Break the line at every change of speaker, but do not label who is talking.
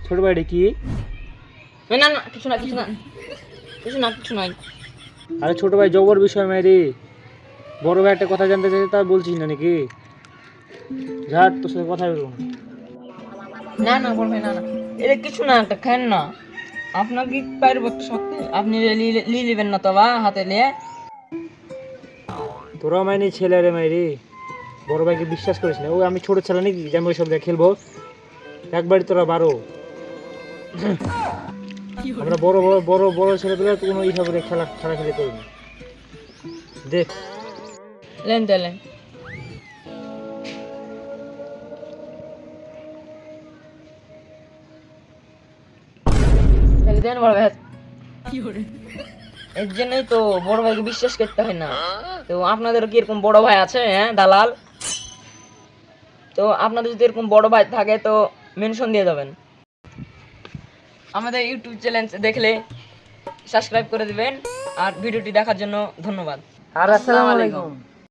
ছোট ভাইটা কি?
না না কিছু না কিছু না কিছু না কিছু নাই।
আরে ছোট ভাই জবর বিষয় মেরি, বড় ভাই একটা কথা জানতে চাইছে তা বলছিস না নাকি? ঝাট, তোর সাথে কথা বলবো না।
না না বড় ভাই না না, এটা কিছু না, একটা খান না। আপনার কি পারবো সত্যি? আপনি লিবেন না তো বা হাতে নিয়ে?
তোরাও মাইনি ছেলে রে মাইরি, বড় ভাইকে বিশ্বাস করিস না। ও আমি ছোট ছেলে নাকি যে আমি ওইসব দিয়ে খেলবো? একবারই তোরা বারো, আমরা বড় বড় বড় বড় ছেলেপেলে তো কোনো এইসব খেলা খেলাখেলি করি না। দেখ
লেন তাহলে। তাহলে দেন বড় ভাই। এর জন্যই তো বড় ভাইকে বিশ্বাস করতে হয় না। তো আপনাদের কি এরকম বড় ভাই আছে? হ্যাঁ দালাল। তো আপনাদের যদি এরকম বড় ভাই থাকে তো মেনশন দিয়ে যাবেন। আমাদের ইউটিউব চ্যানেল দেখলে সাবস্ক্রাইব করে দিবেন। আর ভিডিওটি দেখার জন্য ধন্যবাদ।
আর আসসালামু আলাইকুম।